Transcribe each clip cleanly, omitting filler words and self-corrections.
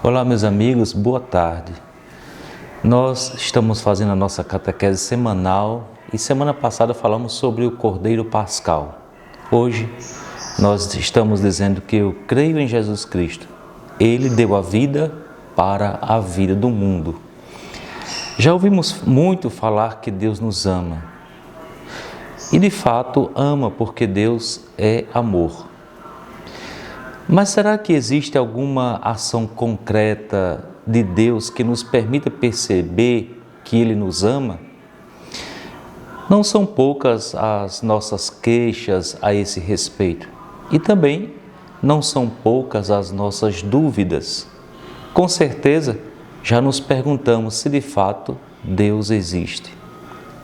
Olá, meus amigos, boa tarde. Nós estamos fazendo a nossa catequese semanal e semana passada falamos sobre o Cordeiro Pascal. Hoje nós estamos dizendo que eu creio em Jesus Cristo. Ele deu a vida para a vida do mundo. Já ouvimos muito falar que Deus nos ama. E de fato ama porque Deus é amor. Mas será que existe alguma ação concreta de Deus que nos permita perceber que Ele nos ama? Não são poucas as nossas queixas a esse respeito. E também não são poucas as nossas dúvidas. Com certeza, já nos perguntamos se de fato Deus existe.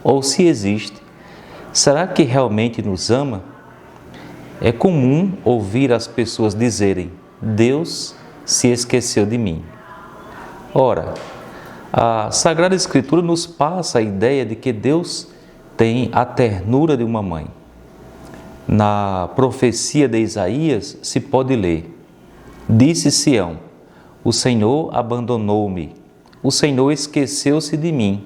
Ou se existe, será que realmente nos ama? É comum ouvir as pessoas dizerem: Deus se esqueceu de mim. Ora, a Sagrada Escritura nos passa a ideia de que Deus tem a ternura de uma mãe. Na profecia de Isaías se pode ler: Disse Sião: O Senhor abandonou-me, o Senhor esqueceu-se de mim.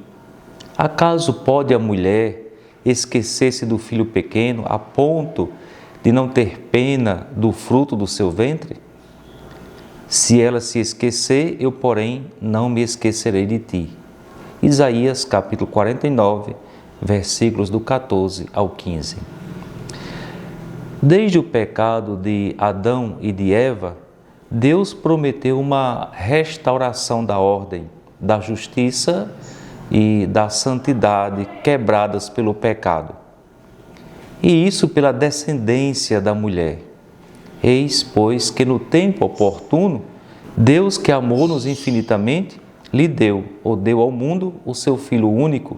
Acaso pode a mulher esquecer-se do filho pequeno a ponto de não ter pena do fruto do seu ventre? Se ela se esquecer, eu, porém, não me esquecerei de ti. Isaías, capítulo 49, versículos do 14 ao 15. Desde o pecado de Adão e de Eva, Deus prometeu uma restauração da ordem, da justiça e da santidade quebradas pelo pecado. E isso pela descendência da mulher. Eis, pois, que no tempo oportuno, Deus, que amou-nos infinitamente, lhe deu, ou deu ao mundo, o seu Filho único,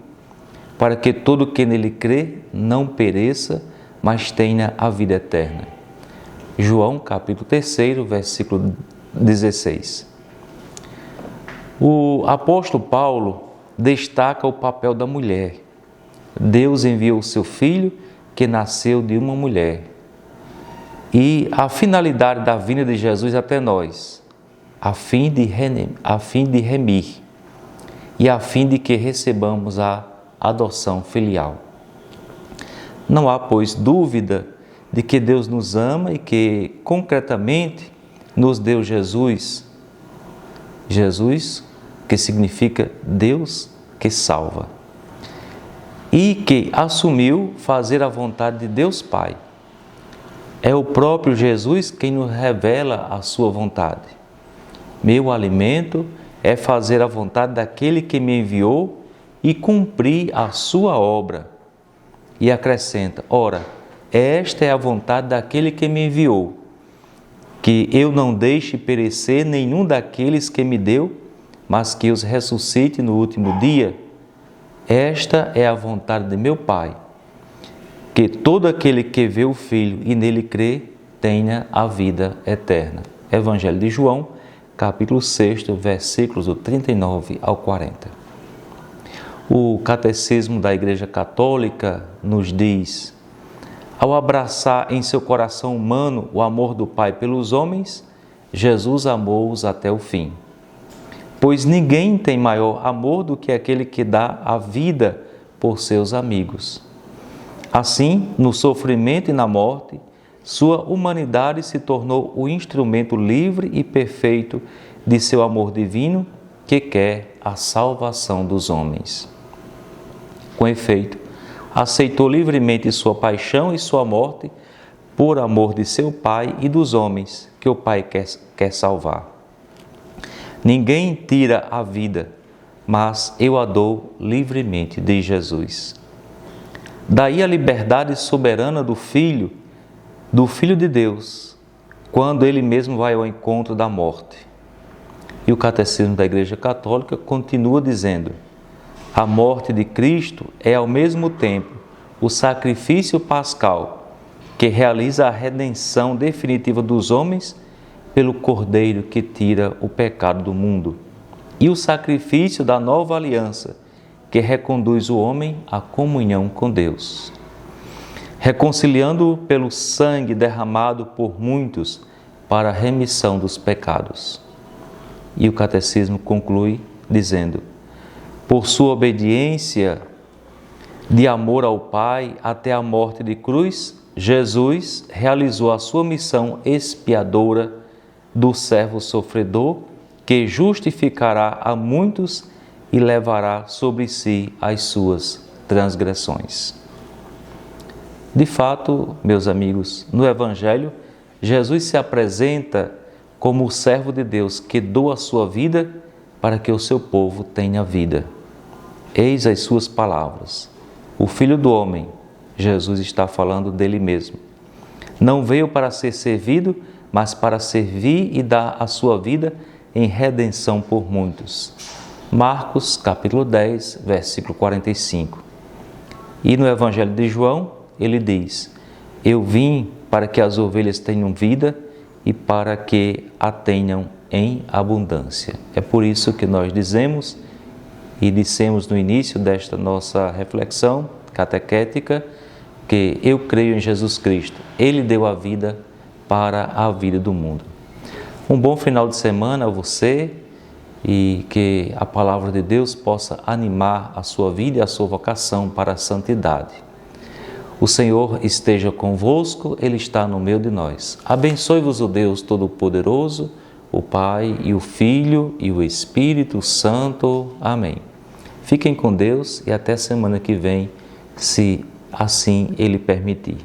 para que todo que nele crê não pereça, mas tenha a vida eterna. João, capítulo 3, versículo 16. O apóstolo Paulo destaca o papel da mulher. Deus enviou o seu Filho, que nasceu de uma mulher. E a finalidade da vinda de Jesus até nós, a fim de remir e a fim de que recebamos a adoção filial. Não há, pois, dúvida de que Deus nos ama e que, concretamente, nos deu Jesus. Jesus, que significa Deus que salva. E que assumiu fazer a vontade de Deus Pai. É o próprio Jesus quem nos revela a sua vontade. Meu alimento é fazer a vontade daquele que me enviou e cumprir a sua obra. E acrescenta: ora, esta é a vontade daquele que me enviou, que eu não deixe perecer nenhum daqueles que me deu, mas que os ressuscite no último dia. Esta é a vontade de meu Pai, que todo aquele que vê o Filho e nele crê, tenha a vida eterna. Evangelho de João, capítulo 6, versículos do 39 ao 40. O Catecismo da Igreja Católica nos diz: ao abraçar em seu coração humano o amor do Pai pelos homens, Jesus amou-os até o fim. Pois ninguém tem maior amor do que aquele que dá a vida por seus amigos. Assim, no sofrimento e na morte, sua humanidade se tornou o instrumento livre e perfeito de seu amor divino, que quer a salvação dos homens. Com efeito, aceitou livremente sua paixão e sua morte por amor de seu Pai e dos homens, que o Pai quer salvar. Ninguém tira a vida, mas eu a dou livremente, diz Jesus. Daí a liberdade soberana do Filho de Deus, quando Ele mesmo vai ao encontro da morte. E o Catecismo da Igreja Católica continua dizendo: a morte de Cristo é ao mesmo tempo o sacrifício pascal que realiza a redenção definitiva dos homens pelo Cordeiro que tira o pecado do mundo, e o sacrifício da nova aliança, que reconduz o homem à comunhão com Deus. reconciliando-o pelo sangue derramado por muitos para a remissão dos pecados. E o catecismo conclui dizendo: por sua obediência de amor ao Pai até a morte de cruz, Jesus realizou a sua missão expiadora do servo sofredor, que justificará a muitos e levará sobre si as suas transgressões. De fato, meus amigos, no Evangelho, Jesus se apresenta como o servo de Deus que doa a sua vida para que o seu povo tenha vida. Eis as suas palavras. O Filho do Homem, Jesus está falando dele mesmo, não veio para ser servido, mas para servir e dar a sua vida em redenção por muitos. Marcos, capítulo 10, versículo 45. E no Evangelho de João, ele diz: eu vim para que as ovelhas tenham vida e para que a tenham em abundância. É por isso que nós dizemos e dissemos no início desta nossa reflexão catequética que eu creio em Jesus Cristo. Ele deu a vida para a vida do mundo. Um bom final de semana a você e que a palavra de Deus possa animar a sua vida e a sua vocação para a santidade. O Senhor esteja convosco, Ele está no meio de nós. Abençoe-vos o Deus Todo-Poderoso, o Pai e o Filho e o Espírito Santo. Amém. Fiquem com Deus e até semana que vem, se assim Ele permitir.